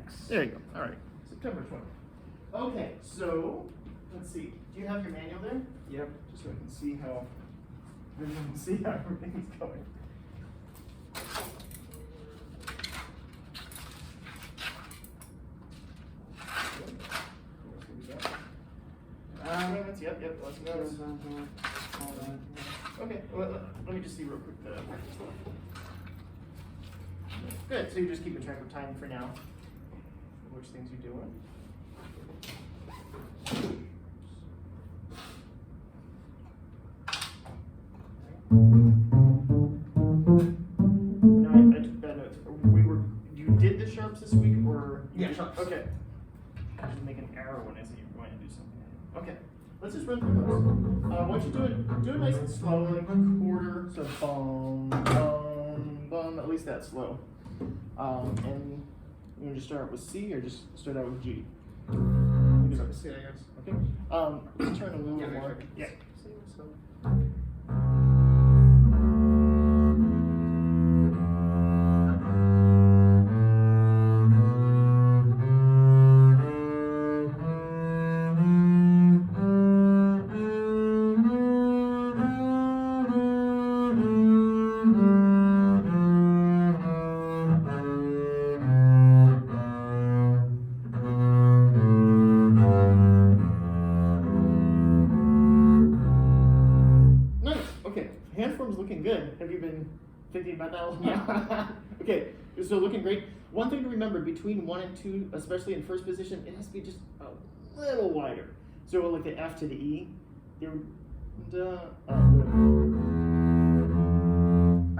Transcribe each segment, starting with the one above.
X. There you go. All right. September 20th. Okay, so let's see. Do you have your manual there? Yep. Just so I can see how everything's going. Yep, let's go. Okay, well, let me just see real quick the Good, so you're just keeping track of time for now. Which things you're doing. No, I took bad notes. You did the sharps this week, or? Yeah, sharps. Okay. I should make an arrow when I say you're going to do something. Okay, let's just run through those. What you do it nice and slow, like quarter, so bum, bum, bum, at least that slow. And you want to just start with C or just start out with G? Start with C, I guess. Okay. Let's turn a little Yeah, more. sure. Yeah. So. Nice. Okay. Hand form's looking good. Have you been thinking about that a lot? Yeah. Okay. So looking great. One thing to remember between 1 and 2, especially in first position, it has to be just a little wider. So like the F to the E.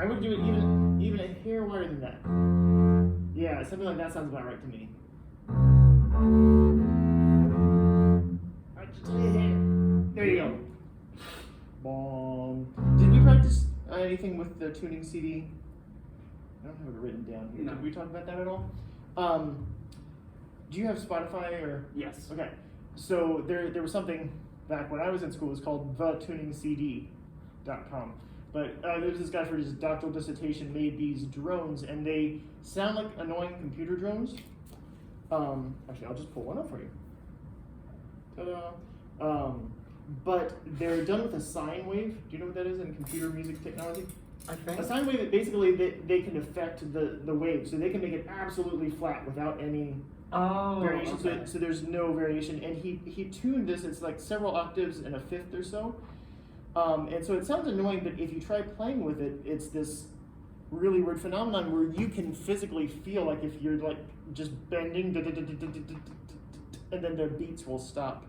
I would do it even a hair wider than that. Yeah, something like that sounds about right to me. There you go. Did we practice anything with the tuning CD? I don't have it written down here. No. Did we talk about that at all? Do you have Spotify or? Yes. Okay. So there was something back when I was in school. It was called thetuningscd.com. But there was this guy for his doctoral dissertation made these drones, and they sound like annoying computer drones. Actually, I'll just pull one up for you. Ta-da. But they're done with a sine wave. Do you know what that is in computer music technology? I think. A sine wave, that basically they can affect the wave, so they can make it absolutely flat without any variation. Okay. So there's no variation. And he tuned this. It's like several octaves and a fifth or so. And so it sounds annoying, but if you try playing with it, it's this really weird phenomenon where you can physically feel like if you're like just bending, and then the beats will stop.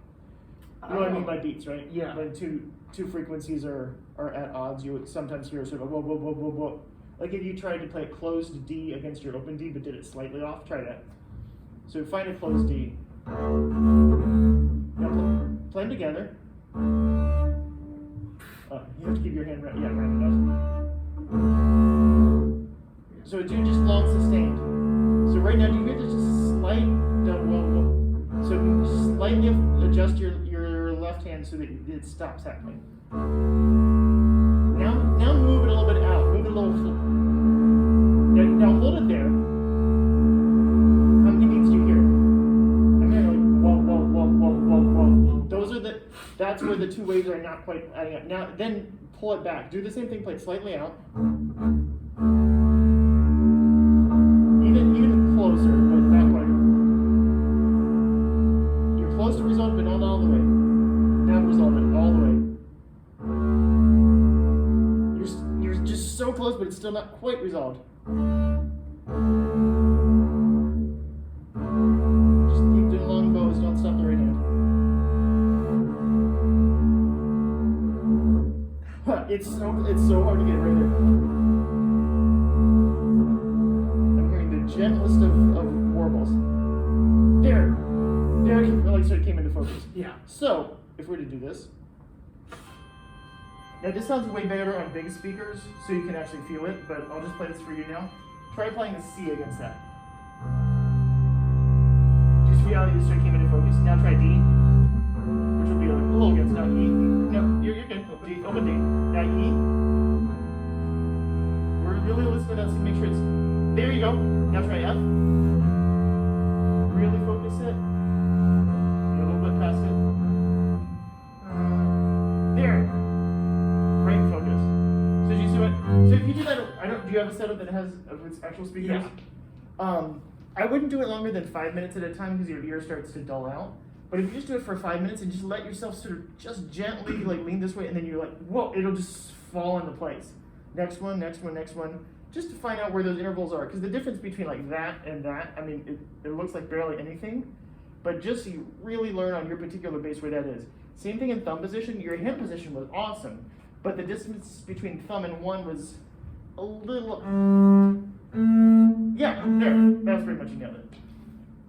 You know what I mean by beats, right? Yeah. When two frequencies are at odds, you would sometimes hear sort of a whoa, whoa, whoa, whoa, whoa. Like if you tried to play a closed D against your open D, but did it slightly off, try that. So find a closed D. Now play them together. You have to keep your hand right enough. So do just long sustained. So right now, do you hear this slight whoa? So slightly adjust your left hand so that it stops happening. Now move it a little bit out. Move it a little. Now hold it there. How many beats do you hear? I'm hearing like whoa. Those are that's where the two waves are not quite adding up. Now then pull it back. Do the same thing, play it slightly out. Even closer, but not quite. You're close to resolve, but not all the way. Now resolve it all the way. You're just so close, but it's still not quite resolved. Just keep doing long bows, don't stop the right hand. It's so hard to get right there. I'm hearing the gentlest of warbles. There, like so it came into focus. Yeah. So if we were to do this, now this sounds way better on big speakers, so you can actually feel it. But I'll just play this for you now. Try playing a C against that. Just feel how this sort of came into focus. Now try D, which will be a little against now E. No, you're good. Open D. Now E. We're really listening to that, so make sure it's. There you go. Now try F. you have a setup that has its actual speakers? Yeah. I wouldn't do it longer than 5 minutes at a time because your ear starts to dull out. But if you just do it for 5 minutes and just let yourself sort of just gently like lean this way, and then you're like, whoa, it'll just fall into place. Next one, next one, next one. Just to find out where those intervals are. Because the difference between like that and that, I mean, it looks like barely anything. But just so you really learn on your particular bass where that is. Same thing in thumb position. Your hand position was awesome. But the distance between thumb and one was a little... Yeah, there. That's pretty much you nailed it.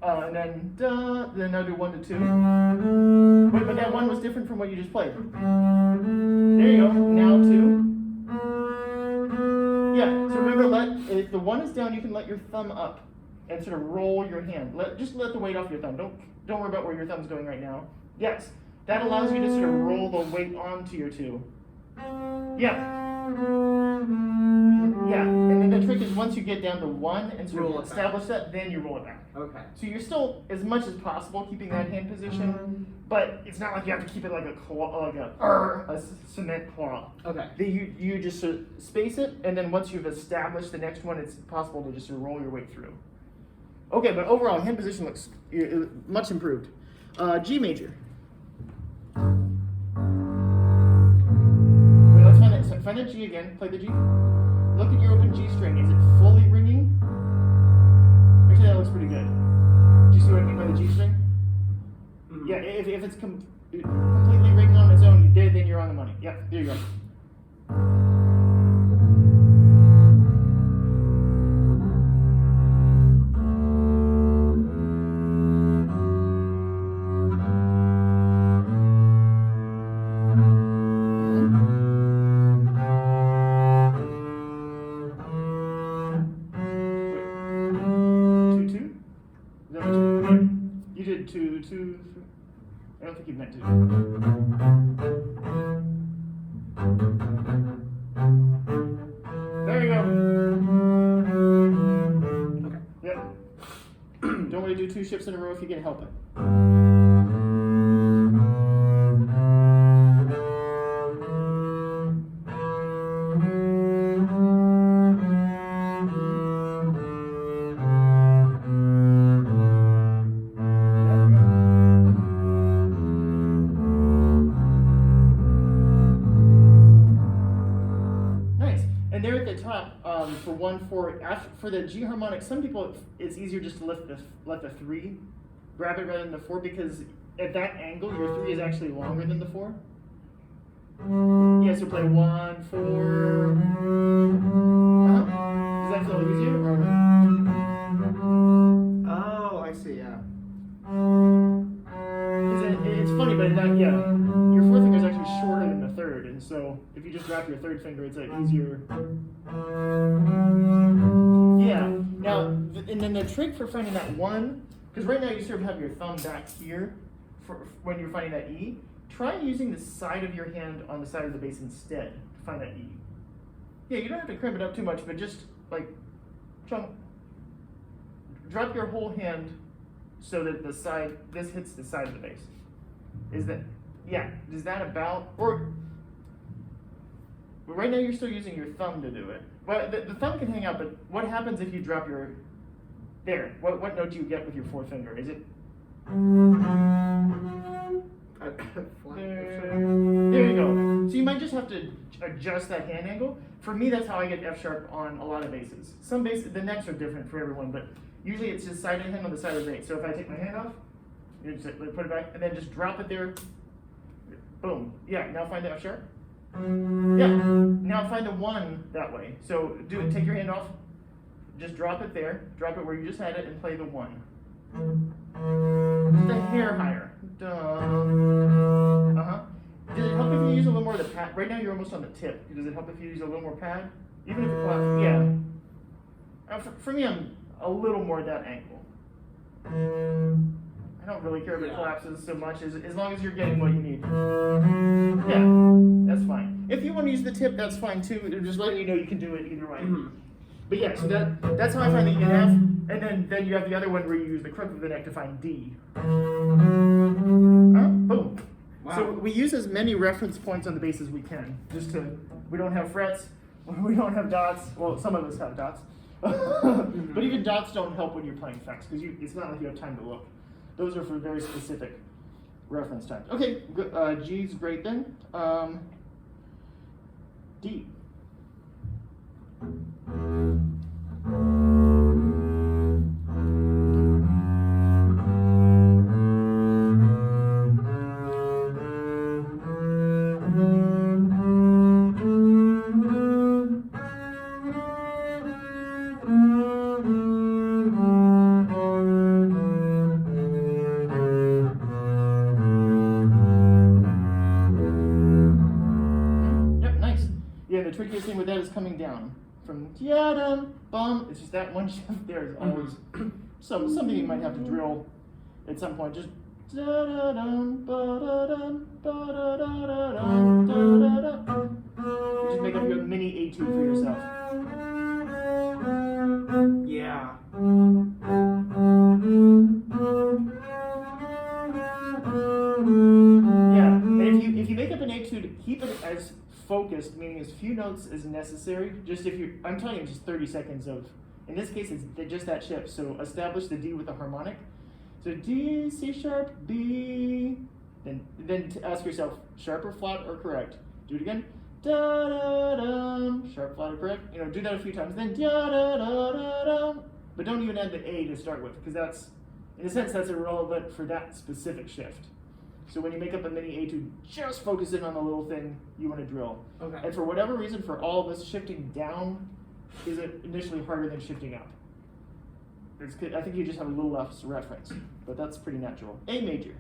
And then I'll do 1 to 2. But that 1 was different from what you just played. There you go. Now 2. Yeah, so remember, if the 1 is down, you can let your thumb up and sort of roll your hand. Just let the weight off your thumb. Don't worry about where your thumb's going right now. Yes, that allows you to sort of roll the weight onto your 2. Yeah. Yeah, and then the trick is once you get down to 1 and sort of establish that, then you roll it back. Okay. So you're still, as much as possible, keeping that hand position, but it's not like you have to keep it like a claw, like a cement claw. Okay. You just sort of space it, and then once you've established the next one, it's possible to just sort of roll your way through. Okay, but overall, hand position looks much improved. G major. Wait, let's find that. So find that G again. Play the G. Look at your open G string. Is it fully ringing? Actually, that looks pretty good. Do you see what I mean by the G string? Mm-hmm. Yeah, if it's completely ringing on its own, then you're on the money. Yeah, there you go. Two. I don't think you meant to. There you go. Okay. Yep. Don't want to do 2 shifts in a row if you can help it. For the G harmonic, some people it's easier just to let the 3 grab it rather than the 4 because at that angle your 3 is actually longer than the 4. Yeah, so play 1, 4. Does that feel easier? Or? Oh, I see. Yeah. It's funny, but your 4th finger is actually shorter than the 3rd, and so if you just drop your 3rd finger, it's easier. Yeah. Now, and then the trick for finding that 1, because right now you sort of have your thumb back here for when you're finding that E. Try using the side of your hand on the side of the bass instead to find that E. Yeah, you don't have to crimp it up too much, but just like drop your whole hand so that this hits the side of the bass. Is that about, or right now you're still using your thumb to do it. Well, the thumb can hang out, but what happens if you drop your, there, what note do you get with your 4th finger? Is it? There you go. So you might just have to adjust that hand angle. For me, that's how I get F sharp on a lot of basses. Some basses, the necks are different for everyone, but usually it's just side of the hand on the side of the bass. So if I take my hand off, you just put it back, and then just drop it there. Boom. Yeah, now find the F sharp. Yeah, now find the 1 that way. So take your hand off, just drop it there, drop it where you just had it, and play the 1. Just a hair higher. Does it help if you use a little more of the pad? Right now you're almost on the tip. Does it help if you use a little more pad? Even if it collapses? Yeah. For me, I'm a little more at that angle. I don't really care if it collapses so much as long as you're getting what you need. Yeah, that's fine. If you want to use the tip, that's fine too. Just letting you know you can do it either way. Mm-hmm. But yeah, so that's how I find the E and F, and then you have the other one where you use the crook of the neck to find D. Boom. Wow. So we use as many reference points on the bass as we can. We don't have frets. We don't have dots. Well, some of us have dots. But even dots don't help when you're playing effects because it's not like you have time to look. Those are for very specific reference times. Okay, G's great then. D. The trickiest thing with that is coming down from ya-dum, bum. It's just that one shift there is always something you might have to drill at some point. Just da-da-dum, ba-da-dum, ba-da-da-da-dum, da-da-da. You just make up your mini etude for yourself. Yeah. Yeah, and if you make up an etude, keep it as focused, meaning as few notes as necessary. Just I'm telling you, just 30 seconds of, in this case, it's just that shift. So establish the D with the harmonic. So D, C sharp, B. Then ask yourself, sharp or flat or correct. Do it again. Da da dum, sharp, flat or correct. Do that a few times. Then da da da da dum. But don't even add the A to start with, because that's, in a sense, that's irrelevant for that specific shift. So when you make up a mini etude, just focus in on the little thing you want to drill. Okay. And for whatever reason, for all of us, shifting down is initially harder than shifting up. I think you just have a little less reference, but that's pretty natural. A major.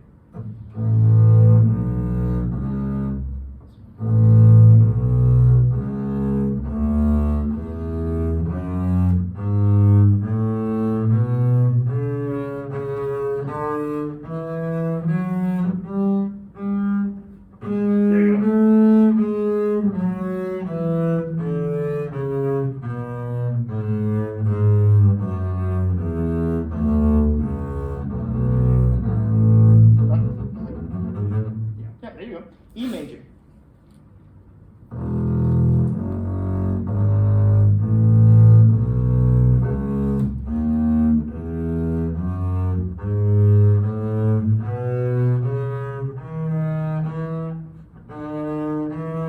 E major.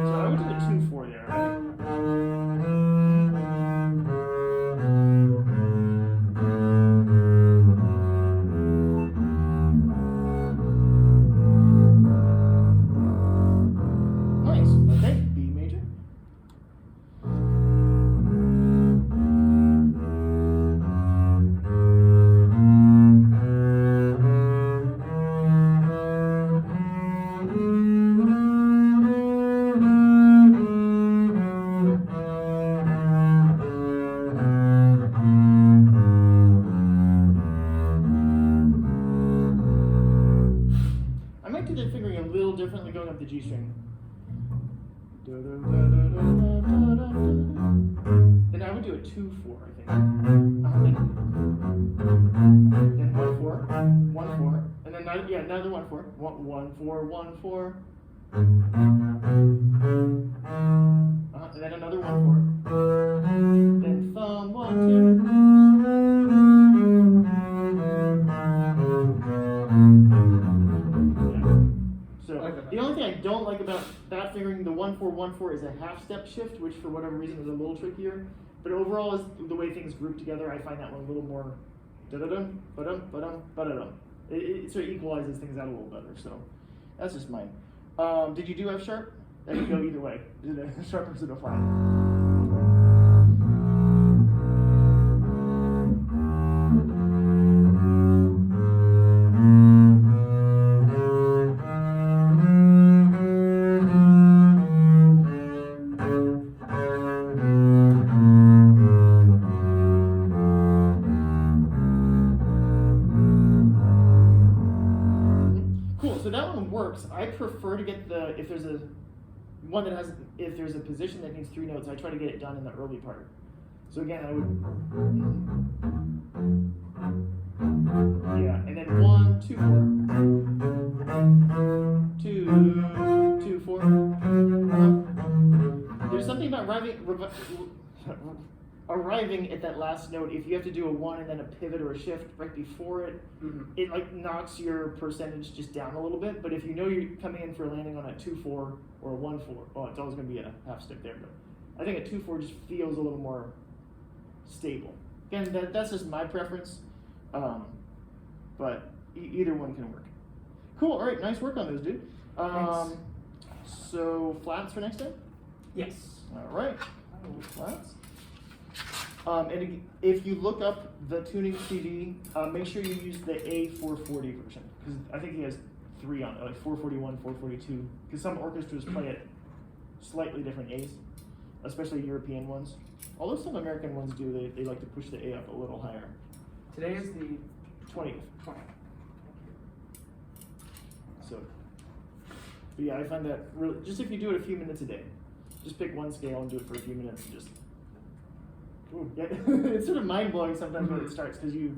So I would do the 2-4 there, right? Differently going up the G string. Then I would do a 2-4, I think. Then 1-4, 1-4, and then another 1-4, 1-4, 1-4. And then another 1-4. Then thumb 1-2. The only thing I don't like about that fingering, the 1-4-1-4, is a half-step shift, which for whatever reason is a little trickier. But overall, is the way things group together, I find that one a little more da-da-dum, ba-dum, ba-dum, ba-da-dum. It sort of equalizes things out a little better, so that's just mine. Did you do F sharp? That could go either way. Is it a sharp or is it a flat? I prefer to get if there's a position that needs 3 notes, I try to get it done in the early part. So again, I would, and then 1, 2, 4, 2, 2, 4. There's something about arriving at that last note, if you have to do a 1 and then a pivot or a shift right before it, it like knocks your percentage just down a little bit. But if you know you're coming in for a landing on a 2-4 or a 1-4, oh, it's always going to be a half step there. But I think a 2-4 just feels a little more stable. Again, that's just my preference, but either one can work. Cool. All right, nice work on those, dude. So flats for next time? Yes. All right, flats. And if you look up the tuning CD, make sure you use the A440 version, because I think he has 3 on it, like 441, 442, because some orchestras play it slightly different A's, especially European ones. Although some American ones do, they like to push the A up a little higher. Today is the 20th. 20th. So, but yeah, I find that really, just if you do it a few minutes a day, just pick one scale and do it for a few minutes and just, ooh, yeah. It's sort of mind-blowing sometimes when it starts, because we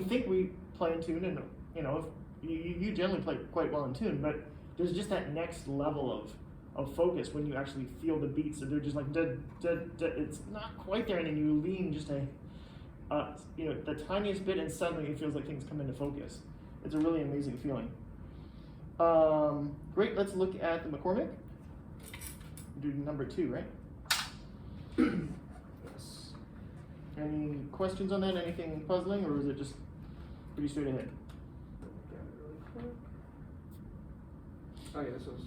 think we play in tune, and you generally play quite well in tune, but there's just that next level of focus when you actually feel the beats, and they're just like, it's not quite there, and then you lean just the tiniest bit, and suddenly it feels like things come into focus. It's a really amazing feeling. Great, let's look at the McCormick. Do number 2, right? Yes. Any questions on that? Anything puzzling, or is it just pretty straight ahead? Oh yeah, this was.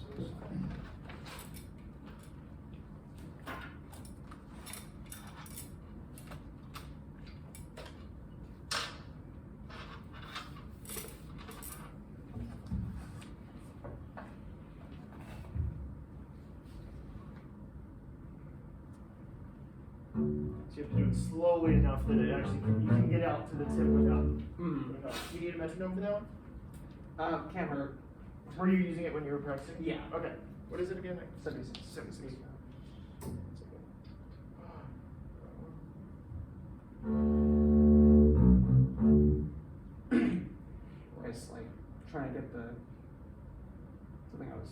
So you have to do it slowly enough that it actually you can get out to the tip without. You need a metronome for that one? Can't hurt. Were you using it when you were practicing? Yeah. Okay. What is it again? 76. 76. It's like trying to get something I was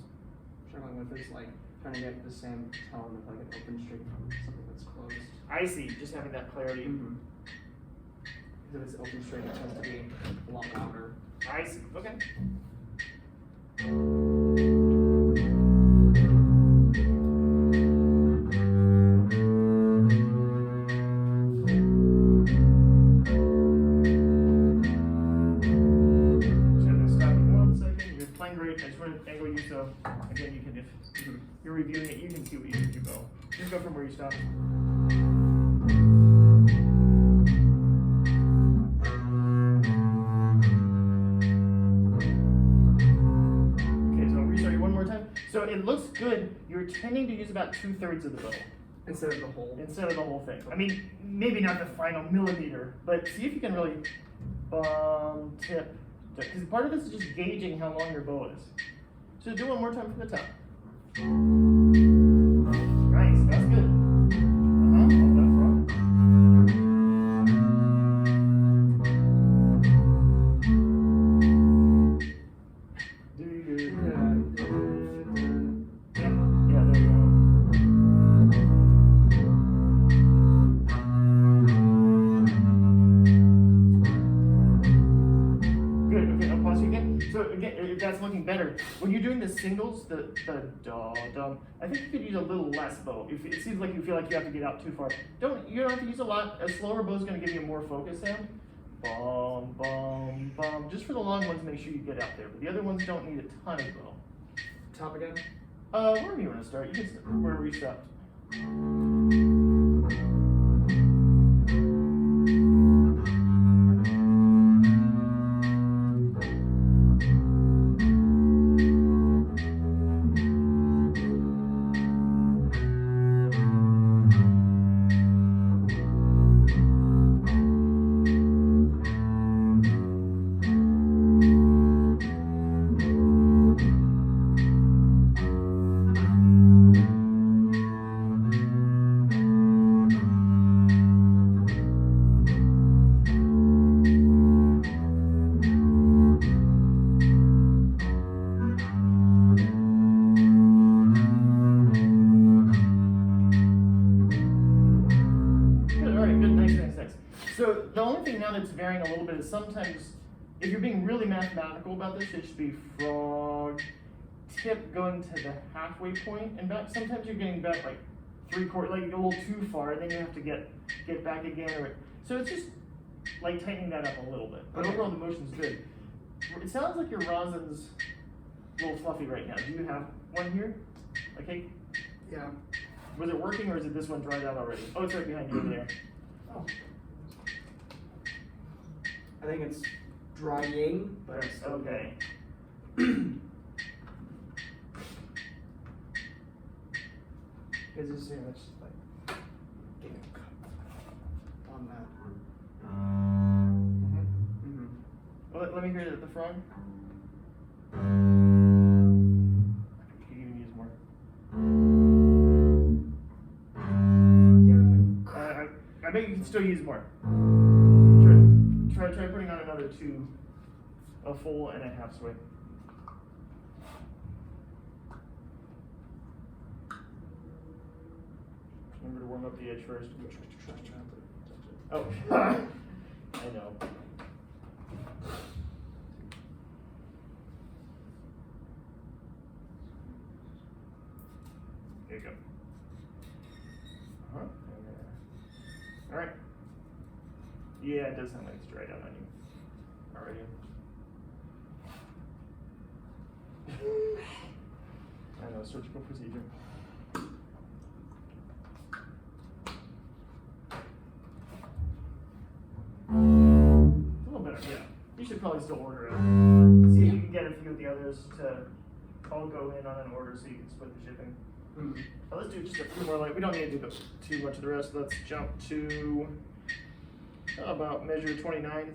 struggling with is like trying to get the same tone of like an open string from something that's closed. I see. Just having that clarity. Because if it's open string, it tends to be a lot louder. I see. Okay. Great. I just want to angle you so again you can, if you're reviewing it, you can see what you need to go. Just go from where you stopped. Okay, so I'll restart you one more time. So it looks good. You're tending to use about 2/3 of the bow. Instead of the whole. Instead of the whole thing. I mean, maybe not the final millimeter, but see if you can really tip. Because part of this is just gauging how long your bow is. So do one more time from the top. Nice, that's good. Hold that front. Yeah, there you go. So again, if that's looking better, when you're doing the singles, the da da, I think you could use a little less bow. If it seems like you feel like you have to get out too far, you don't have to use a lot. A slower bow is going to give you a more focused sound. Bum bum bum. Just for the long ones, make sure you get out there. But the other ones don't need a ton of bow. Top again? Wherever you want to start, you can start wherever you stopped. found it's varying a little bit is sometimes, if you're being really mathematical about this, it should be frog, tip going to the halfway point and back. Sometimes you're getting back like 3/4, like a little too far, and then you have to get back again. So it's just like tightening that up a little bit. But overall, the motion's good. It sounds like your rosin's a little fluffy right now. Do you have one here? Okay. Yeah. Was it working or is it this one dried out already? Oh, it's right behind you over there. Oh. I think it's drying, but it's still okay. Because it's just like getting a cut on that. Well, let me hear it at the front. You can even use more. I bet you can still use more. Try putting on another 2, a full and a half swing. Remember to warm up the edge first. Oh, I know. There you go. All right. Yeah, it does sound like it's dried out on you already. I know, surgical procedure. It's a little better, yeah. You should probably still order it. See if you can get a few of the others to all go in on an order so you can split the shipping. Let's do just a few more. Like we don't need to do too much of the rest. Let's jump to about measure 29.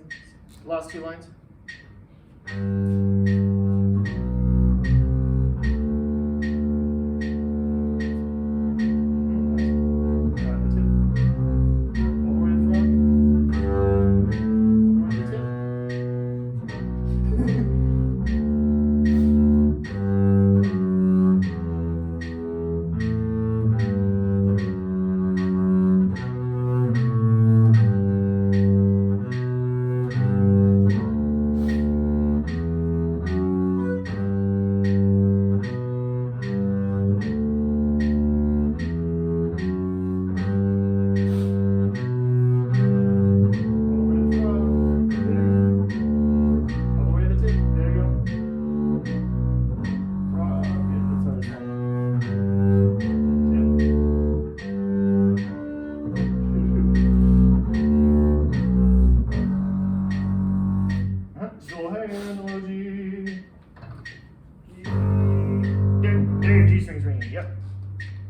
Last 2 lines.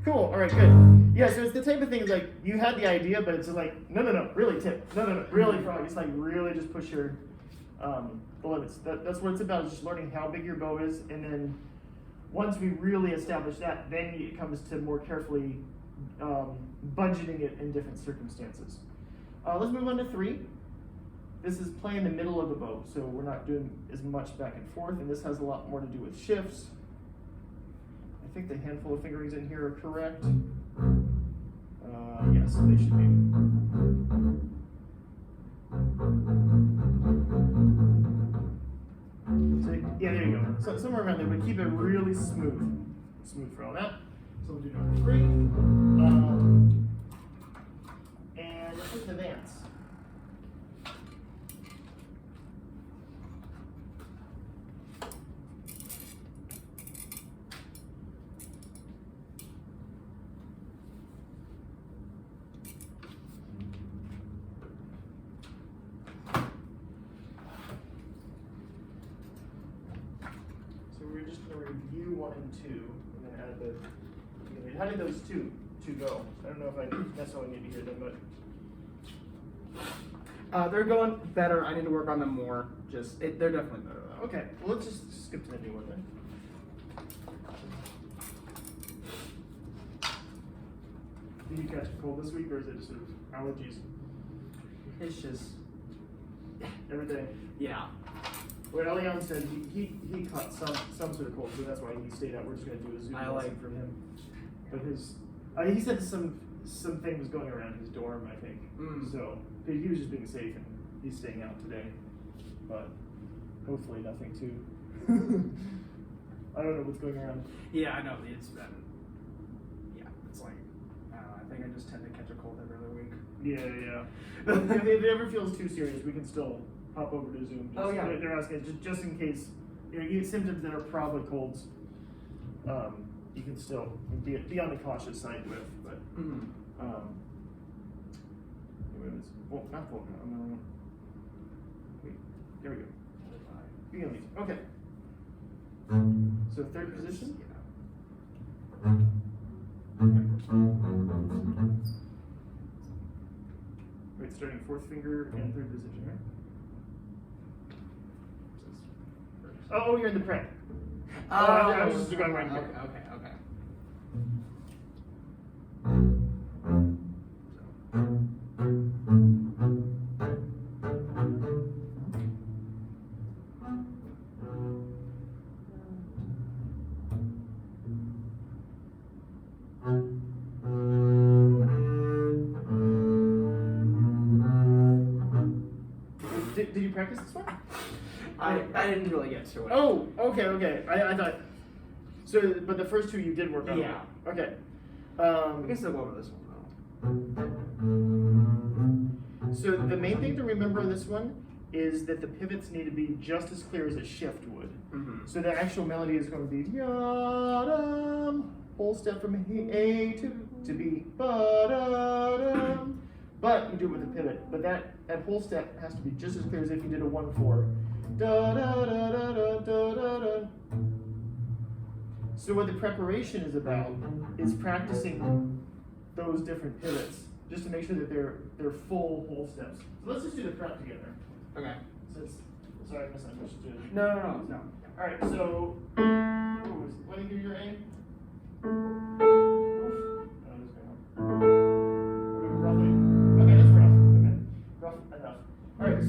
Cool, all right, good. Yeah, so it's the type of thing, like, you had the idea, but it's like, no, really tip. No, really frog. It's like, really just push your, the limits. That's what it's about, is just learning how big your bow is, and then once we really establish that, then it comes to more carefully budgeting it in different circumstances. Let's move on to 3. This is play in the middle of the bow, so we're not doing as much back and forth, and this has a lot more to do with shifts. I think the handful of fingerings in here are correct. Yes, they should be. So, yeah, there you go. So somewhere around there, but keep it really smooth. Smooth for all that. So we'll do number 3. And let's look at the dance. Review 1 and 2, and then add the. How did those two go? I don't know if I necessarily need to hear them, but they're going better. I need to work on them more. They're definitely better though. Okay, well let's just skip to the new one then. Did you catch a cold this week, or is it just sort of allergies? It's just everything. Yeah. What Elian said, he caught some sort of cold, so that's why he stayed out. We're just going to do a Zoom lesson from him. But he said some thing was going around his dorm, I think. So he was just being safe and he's staying out today, but hopefully nothing too. I don't know what's going around. Yeah, I know. It's been. Yeah, it's like I don't know. I think I just tend to catch a cold every other week. Yeah. If it ever feels too serious, we can still hop over to Zoom. Oh, yeah. They're asking just in case you get symptoms that are probably colds. You can still be on the cautious side with, but anyways, well, not full. Wait, there we go. Be on these. Okay. So third position. Wait, starting fourth finger and third position, right? Oh, you're in the prep. I was just going right here. Okay. Did you practice this one? I didn't really get to it. Oh, okay. I thought. So, but the first two you did work on. Yeah. Okay. I guess I'll go over this one though. So the main thing to remember in this one is that the pivots need to be just as clear as a shift would. Mm-hmm. So the actual melody is going to be ya-dum, whole step from A to B, ba-da-dum. But you do it with a pivot. But that whole step has to be just as clear as if you did a 1/4. Da-da-da-da-da-da-da-da. So what the preparation is about is practicing those different pivots, just to make sure that they're full whole steps. So let's just do the prep together. Okay. Sorry, I misunderstood. No. All right, so let me give you your A. Roughly. Okay, that's rough. Okay, rough enough. All right,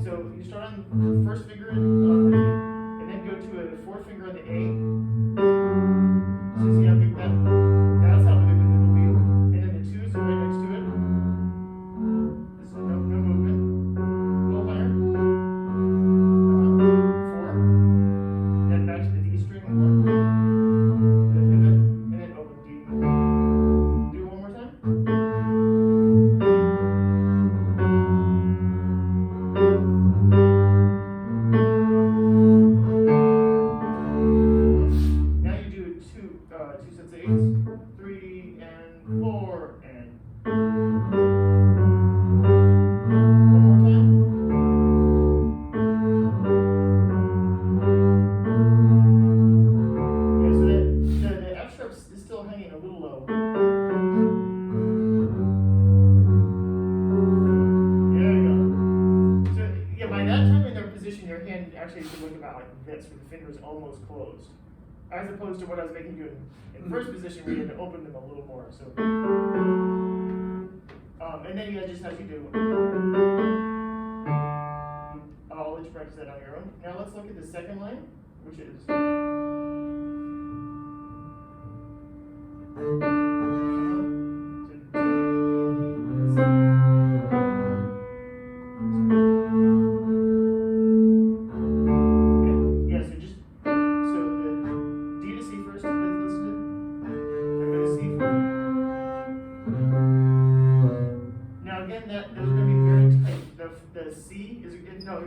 so you start on the first finger and then go to a fourth finger on the A. So see how big that's how big the pivot will be. And then the twos are right next to it. This is no movement. A little higher. 4. Then back to the D string. 1. Then pivot. And then open D. Do it one more time. Now you do two sets of 8s, 3 and 4 and one more time. Yeah, so the F sharp is still hanging a little low. There you go. So yeah, by that time in their position, your hand actually should look about like this, with the fingers almost closed. As opposed to what I was making you in first position, where you had to open them a little more. So, and then you just have to do. I'll let you practice that on your own. Now let's look at the second line, which is.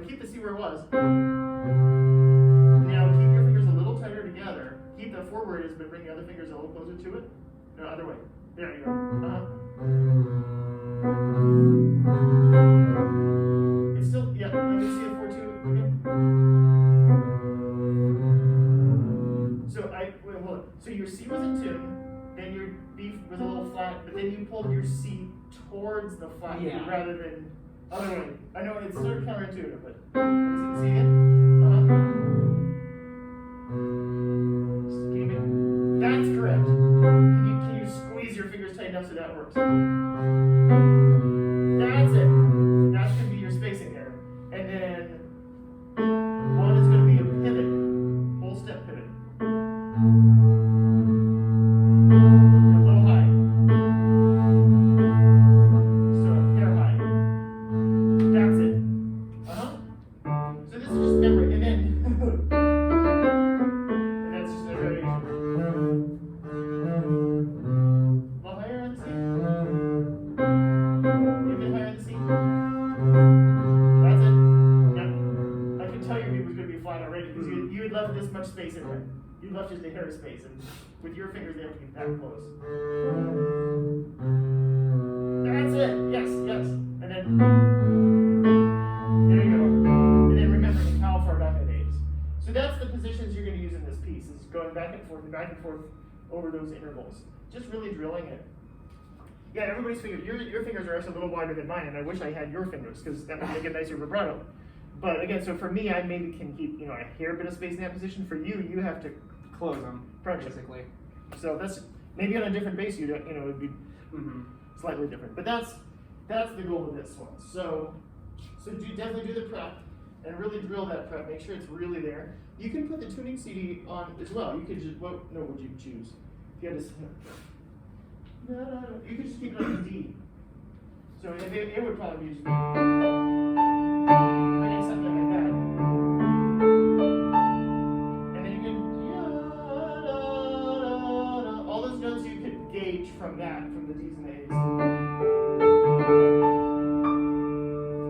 Keep the C where it was. Now keep your fingers a little tighter together. Keep the 4 where it is, but bring the other fingers a little closer to it. No, other way. There you go. It's still, yeah, you can see it 4 too. Okay. So wait, hold on. So your C was in tune, then your B was a little flat, but then you pulled your C towards the flat B rather than other way. I know it's sort of counterintuitive, but let me see again. Just keep it. That's correct. Can you squeeze your fingers tight enough so that works? That's it. That's gonna be your spacing there. And then 1 is gonna be a pivot, whole step pivot. You're a little high. So hair high. That's right? Because you had left this much space in there. You left just a hair space, and with your fingers they have to be that close. That's it. Yes, yes. And then there you go. And then remembering how far back it is. So that's the positions you're going to use in this piece. Is going back and forth over those intervals. Just really drilling it. Yeah, everybody's fingers. Your fingers are actually a little wider than mine, and I wish I had your fingers because that would make a nicer vibrato. But again, so for me, I maybe can keep a hair bit of space in that position. For you, you have to Close them, crunch it. basically. So that's maybe on a different base. It would be slightly different. But that's the goal of this one. So definitely do the prep and really drill that prep. Make sure it's really there. You can put the tuning CD on as well. You could just what would you choose? If you had to. No. You could just keep it on the D. So it would probably be just something like that. And then you can all those notes you could gauge from that, from the D's and the A's.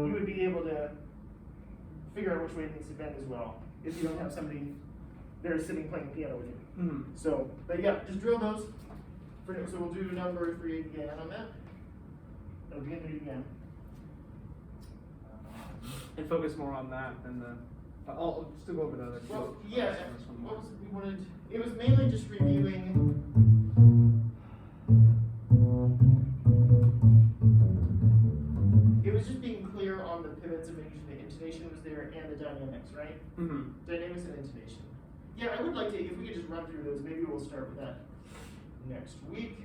You would be able to figure out which way it needs to bend as well if you don't have somebody there sitting playing piano with you. So, but yeah, just drill those. So we'll do number 3 again on that. That'll be it again. And focus more on that than the. I'll still go over the other. Well, yeah. What was it we wanted? It was mainly just reviewing. It was just being clear on the pivots and making sure the intonation was there and the dynamics, right? Dynamics and intonation. Yeah, I would like to. If we could just run through those, maybe we'll start with that next week.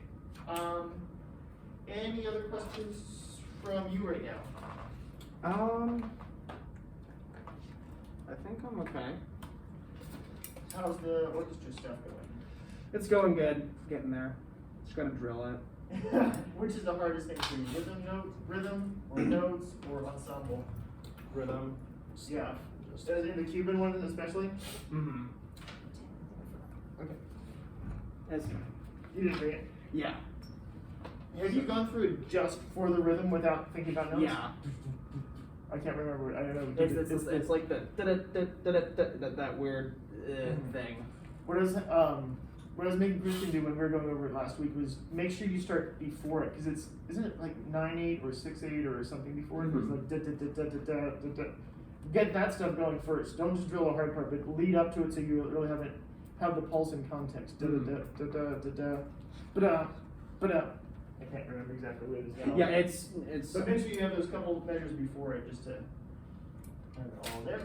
Any other questions from you right now? I think I'm okay. How's the orchestra stuff going? It's going good. Getting there. Just gonna drill it. Which is the hardest thing for you? Rhythm, or notes, or ensemble? Rhythm. Yeah. In the Cuban one especially? Okay. You didn't bring it? Yeah. Have you gone through it just for the rhythm without thinking about notes? Yeah. I can't remember. I don't know. It's like that weird thing. What I was making Christian do when we were going over it last week was make sure you start before it, because isn't it like 9/8 or 6/8 or something before it? It's like da da da da da da da. Get that stuff going first. Don't just drill a hard part, but lead up to it so you really have the pulse in context. Da da da da da da da. I can't remember exactly what it is now. Yeah, it's. But make sure you have those couple measures before it, just to have it all there.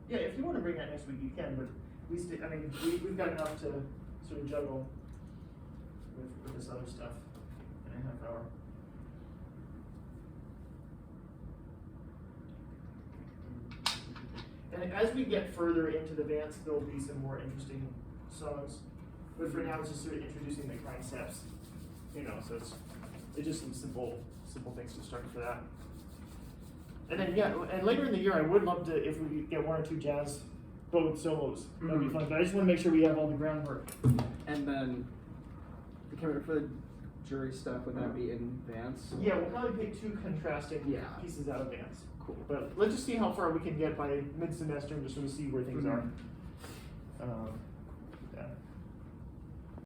Yeah, if you want to bring that next week, you can. But we've got enough to sort of juggle with this other stuff in a half hour. And as we get further into the dance, there'll be some more interesting songs. But for now, it's just sort of introducing the concepts. So it's just some simple things to start for that. And then and later in the year, I would love to if we could get 1 or 2 jazz bowed solos. That'd be fun. But I just want to make sure we have all the groundwork. And then for the jury stuff, would that be in Vance? Yeah, we'll probably pick 2 contrasting pieces out of Vance. Cool. But let's just see how far we can get by mid-semester and just sort of see where things are.